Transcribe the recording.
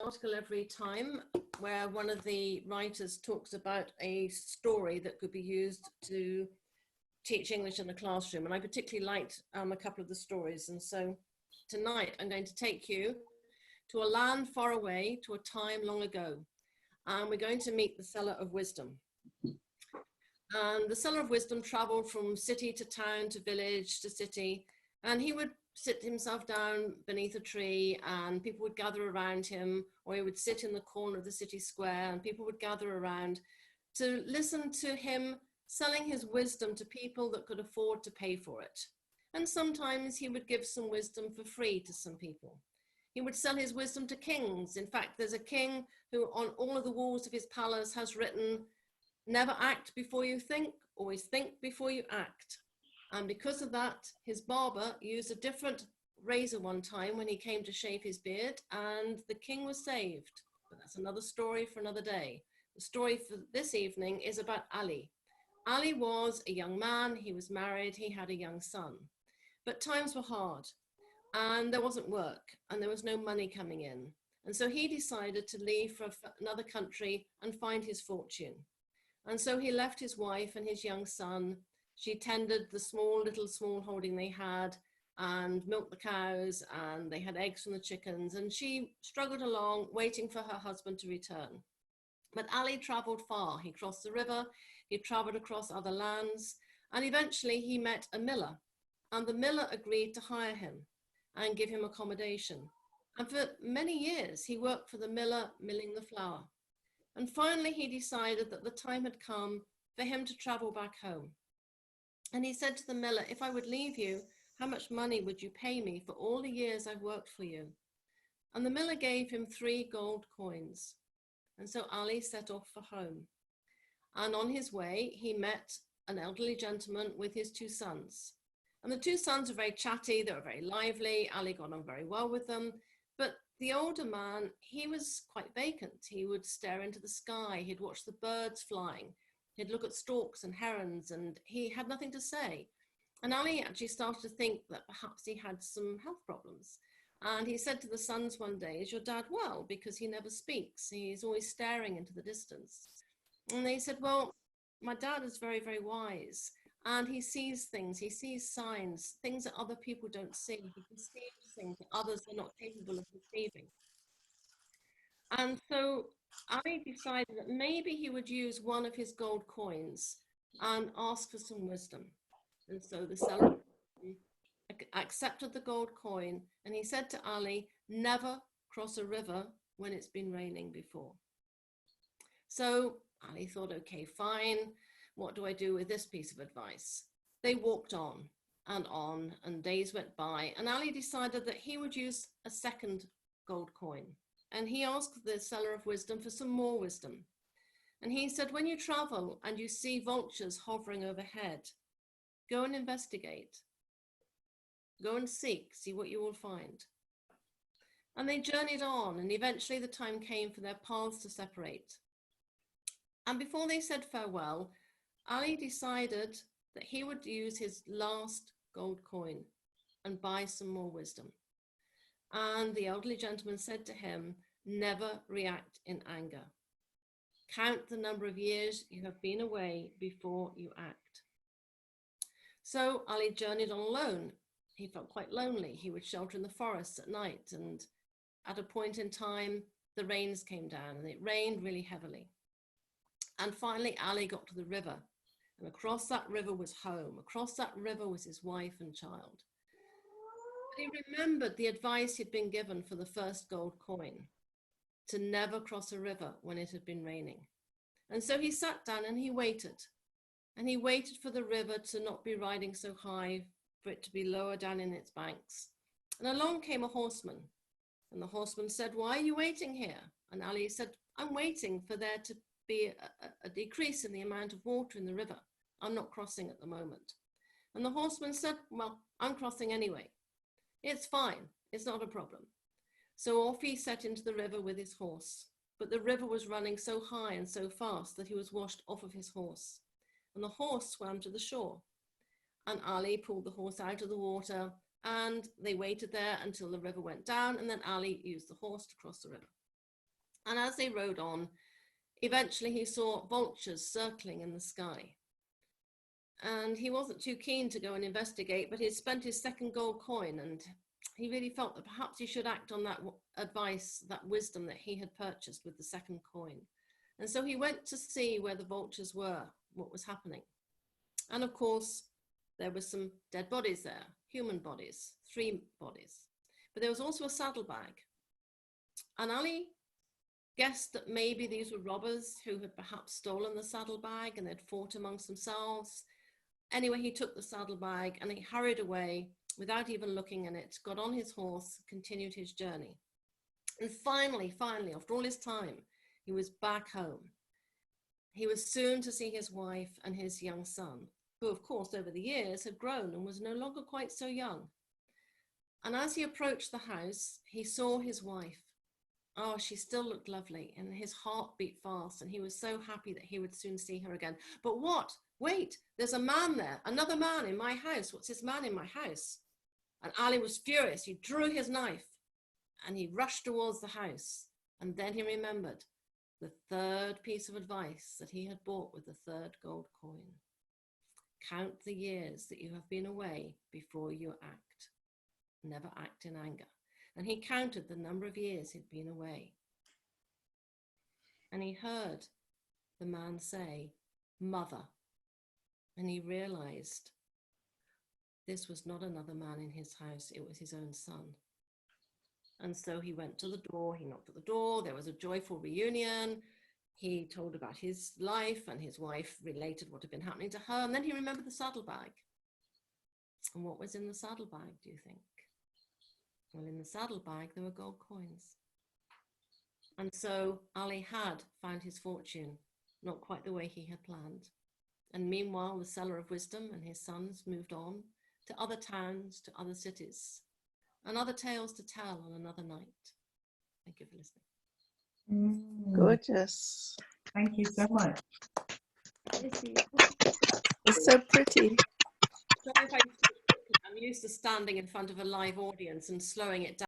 Article every time where one of the writers talks about a story that could be used to teach English in the classroom, and I particularly liked a couple of the stories. And so tonight I'm going to take you to a land far away, to a time long ago, and we're going to meet the Seller of Wisdom. And the Seller of Wisdom traveled from city to town to village to city, and he would sit himself down beneath a tree and people would gather around him, or he would sit in the corner of the city square and people would gather around to listen to him selling his wisdom to people that could afford to pay for it. And sometimes he would give some wisdom for free to some people. He would sell his wisdom to kings. In fact, there's a king who on all of the walls of his palace has written, "Never act before you think, always think before you act." And because of that, his barber used a different razor one time when he came to shave his beard, and the king was saved. But that's another story for another day. The story for this evening is about Ali. Ali was a young man, he was married, he had a young son. But times were hard, and there wasn't work, and there was no money coming in. And so he decided to leave for another country and find his fortune. And so he left his wife and his young son. She tended the small holding they had and milked the cows, and they had eggs from the chickens, and she struggled along waiting for her husband to return. But Ali traveled far. He crossed the river, he traveled across other lands, and eventually he met a miller, and the miller agreed to hire him and give him accommodation. And for many years he worked for the miller milling the flour. And finally he decided that the time had come for him to travel back home. And he said to the miller, "If I would leave you, how much money would you pay me for all the years I've worked for you?" And the miller gave him 3 gold coins. And so Ali set off for home. And on his way, he met an elderly gentleman with his 2 sons. And the 2 sons were very chatty, they were very lively. Ali got on very well with them. But the older man, he was quite vacant. He would stare into the sky, he'd watch the birds flying. He'd look at storks and herons, and he had nothing to say. And Ali actually started to think that perhaps he had some health problems. And he said to the sons one day, "Is your dad well? Because he never speaks. He's always staring into the distance." And they said, "Well, my dad is very, very wise. And he sees things, he sees signs, things that other people don't see. He perceives things that others are not capable of perceiving." And so Ali decided that maybe he would use one of his gold coins and ask for some wisdom. And so the seller accepted the gold coin, and he said to Ali, "Never cross a river when it's been raining before." So Ali thought, okay, fine. What do I do with this piece of advice? They walked on, and days went by, and Ali decided that he would use a second gold coin. And he asked the Seller of Wisdom for some more wisdom. And he said, "When you travel and you see vultures hovering overhead, go and investigate. Go and seek, see what you will find." And they journeyed on, and eventually the time came for their paths to separate. And before they said farewell, Ali decided that he would use his last gold coin and buy some more wisdom. And the elderly gentleman said to him, "Never react in anger. Count the number of years you have been away before you act." So Ali journeyed on alone. He felt quite lonely. He would shelter in the forests at night, and at a point in time, the rains came down, and it rained really heavily. And finally, Ali got to the river, and across that river was home. Across that river was his wife and child. But he remembered the advice he'd been given for the first gold coin, to never cross a river when it had been raining. And so he sat down and he waited. And he waited for the river to not be riding so high, for it to be lower down in its banks. And along came a horseman. And the horseman said, "Why are you waiting here?" And Ali said, "I'm waiting for there to be a decrease in the amount of water in the river. I'm not crossing at the moment." And the horseman said, "Well, I'm crossing anyway. It's fine, it's not a problem." So off he set into the river with his horse. But the river was running so high and so fast that he was washed off of his horse. And the horse swam to the shore. And Ali pulled the horse out of the water, and they waited there until the river went down, and then Ali used the horse to cross the river. And as they rode on, eventually he saw vultures circling in the sky. And he wasn't too keen to go and investigate, but he'd spent his second gold coin, and he really felt that perhaps he should act on that advice, that wisdom that he had purchased with the second coin. And so he went to see where the vultures were, what was happening. And of course, there were some dead bodies there, human bodies, 3 bodies. But there was also a saddlebag. And Ali guessed that maybe these were robbers who had perhaps stolen the saddlebag and they'd fought amongst themselves. Anyway, he took the saddlebag and he hurried away without even looking at it, got on his horse, continued his journey. And finally, after all his time, he was back home. He was soon to see his wife and his young son, who of course over the years had grown and was no longer quite so young. And as he approached the house, he saw his wife. Oh, she still looked lovely, and his heart beat fast, and he was so happy that he would soon see her again. But what? Wait, there's a man there, another man in my house. What's this man in my house? And Ali was furious. He drew his knife and he rushed towards the house. And then he remembered the 3rd piece of advice that he had bought with the 3rd gold coin. Count the years that you have been away before you act. Never act in anger. And he counted the number of years he'd been away. And he heard the man say, "Mother." And he realized this was not another man in his house, it was his own son. And so he went to the door, he knocked at the door, there was a joyful reunion. He told about his life, and his wife related what had been happening to her. And then he remembered the saddlebag. And what was in the saddlebag, do you think? Well, in the saddlebag, there were gold coins. And so Ali had found his fortune, not quite the way he had planned. And meanwhile, the seller of wisdom and his sons moved on to other towns, to other cities, and other tales to tell on another night. Thank you for listening. Gorgeous. Thank you so much. It's so pretty. Sorry if I'm used to standing in front of a live audience and slowing it down.